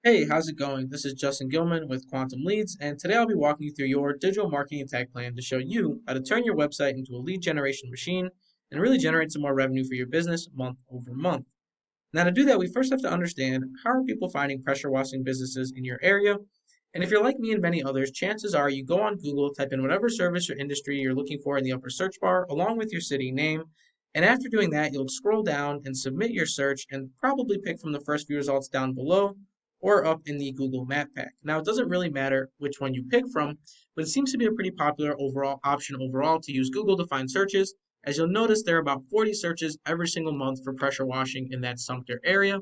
Hey, how's it going? This is Justin Gilman with Quantum Leads, and today I'll be walking you through your digital marketing attack plan to show you how to turn your website into a lead generation machine and really generate some more revenue for your business month over month. Now, to do that, we first have to understand how are people finding pressure washing businesses in your area. And if you're like me and many others, chances are you go on Google, type in whatever service or industry you're looking for in the upper search bar, along with your city name. And after doing that, you'll scroll down and submit your search and probably pick from the first few results down below or up in the Google Map Pack. Now, it doesn't really matter which one you pick from, but it seems to be a pretty popular overall option overall to use Google to find searches. As you'll notice, there are about 40 searches every single month for pressure washing in that Sumter area.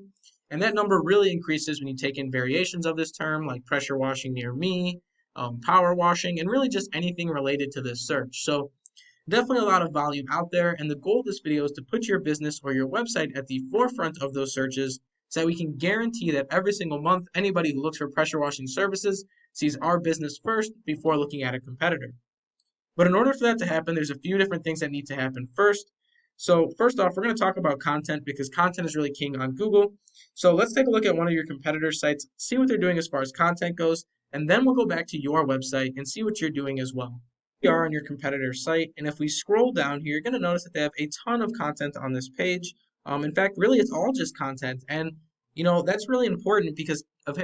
And that number really increases when you take in variations of this term, like pressure washing near me, power washing, and really just anything related to this search. So definitely a lot of volume out there. And the goal of this video is to put your business or your website at the forefront of those searches so that we can guarantee that every single month, anybody who looks for pressure washing services sees our business first before looking at a competitor. But in order for that to happen, there's a few different things that need to happen first. So first off, we're going to talk about content because content is really king on Google. So let's take a look at one of your competitor sites, see what they're doing as far as content goes, and then we'll go back to your website and see what you're doing as well. We are on your competitor site, and if we scroll down here, you're going to notice that they have a ton of content on this page. In fact, really, it's all just content, and that's really important because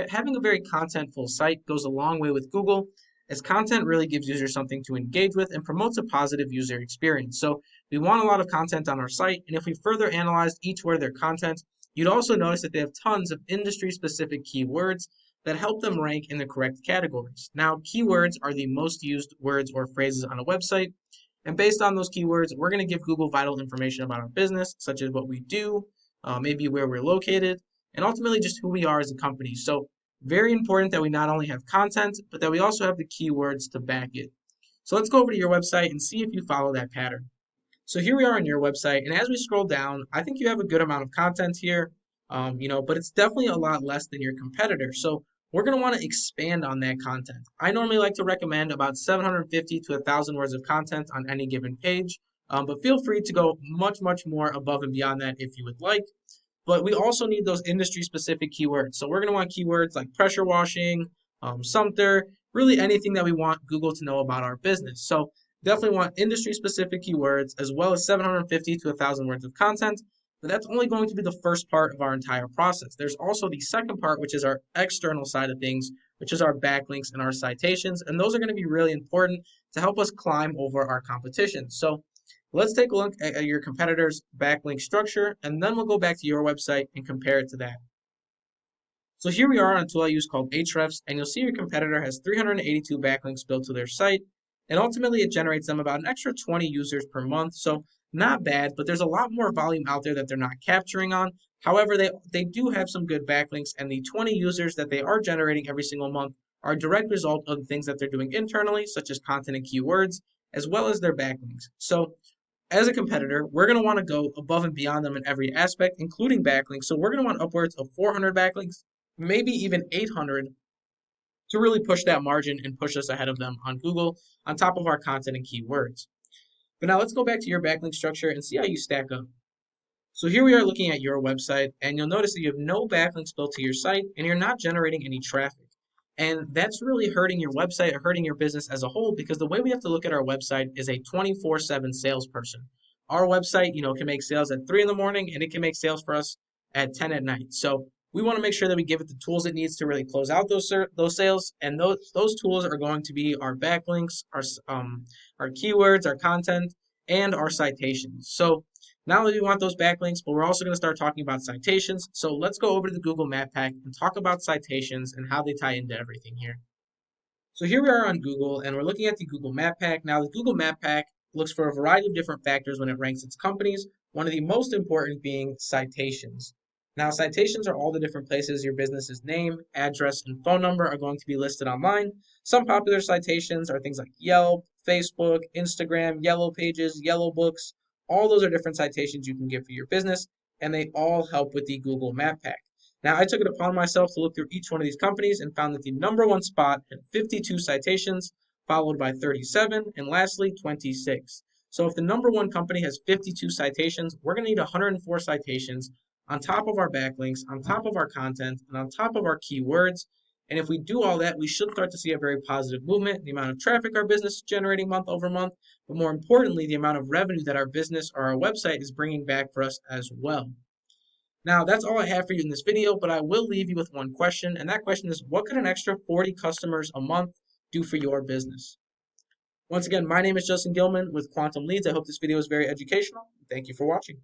having a very contentful site goes a long way with Google as content really gives users something to engage with and promotes a positive user experience. So we want a lot of content on our site, and if we further analyzed each word of their content, you'd also notice that they have tons of industry-specific keywords that help them rank in the correct categories. Now, keywords are the most used words or phrases on a website, and based on those keywords, we're going to give Google vital information about our business, such as what we do, maybe where we're located, and ultimately just who we are as a company. So very important that we not only have content, but that we also have the keywords to back it. So let's go over to your website and see if you follow that pattern. So here we are on your website, and as we scroll down, I think you have a good amount of content here, but it's definitely a lot less than your competitor. So we're going to want to expand on that content. I normally like to recommend about 750 to 1,000 words of content on any given page, but feel free to go much, much more above and beyond that if you would like. But we also need those industry specific keywords. So we're going to want keywords like pressure washing, Sumter, really anything that we want Google to know about our business. So definitely want industry specific keywords as well as 750 to 1,000 words of content. But that's only going to be the first part of our entire process. There's also the second part, which is our external side of things, which is our backlinks and our citations. And those are going to be really important to help us climb over our competition. So let's take a look at your competitor's backlink structure, and then we'll go back to your website and compare it to that. So here we are on a tool I use called Ahrefs, and you'll see your competitor has 382 backlinks built to their site, and ultimately it generates them about an extra 20 users per month. So not bad, but there's a lot more volume out there that they're not capturing on. However, they do have some good backlinks, and the 20 users that they are generating every single month are a direct result of the things that they're doing internally, such as content and keywords, as well as their backlinks. So as a competitor, we're going to want to go above and beyond them in every aspect, including backlinks. So we're going to want upwards of 400 backlinks, maybe even 800 to really push that margin and push us ahead of them on Google on top of our content and keywords. But now let's go back to your backlink structure and see how you stack up. So here we are looking at your website, and you'll notice that you have no backlinks built to your site and you're not generating any traffic. And that's really hurting your website or hurting your business as a whole because the way we have to look at our website is a 24/7 salesperson. Our website, can make sales at 3 in the morning and it can make sales for us at 10 at night. So we want to make sure that we give it the tools it needs to really close out those sales, and those tools are going to be our backlinks, our keywords, our content, and our citations. So not only do we want those backlinks, but we're also going to start talking about citations. So let's go over to the Google Map Pack and talk about citations and how they tie into everything here. So here we are on Google, and we're looking at the Google Map Pack. Now, the Google Map Pack looks for a variety of different factors when it ranks its companies, one of the most important being citations. Now, citations are all the different places your business's name, address, and phone number are going to be listed online. Some popular citations are things like Yelp, Facebook, Instagram, Yellow Pages, Yellow Books. All those are different citations you can get for your business, and they all help with the Google Map Pack. Now, I took it upon myself to look through each one of these companies and found that the number one spot had 52 citations, followed by 37, and lastly, 26. So if the number one company has 52 citations, we're going to need 104 citations on top of our backlinks, on top of our content, and on top of our keywords. And if we do all that, we should start to see a very positive movement in the amount of traffic our business is generating month over month, but more importantly, the amount of revenue that our business or our website is bringing back for us as well. Now, that's all I have for you in this video, but I will leave you with one question, and that question is, what could an extra 40 customers a month do for your business? Once again, my name is Justin Gilman with Quantum Leads. I hope this video is very educational. Thank you for watching.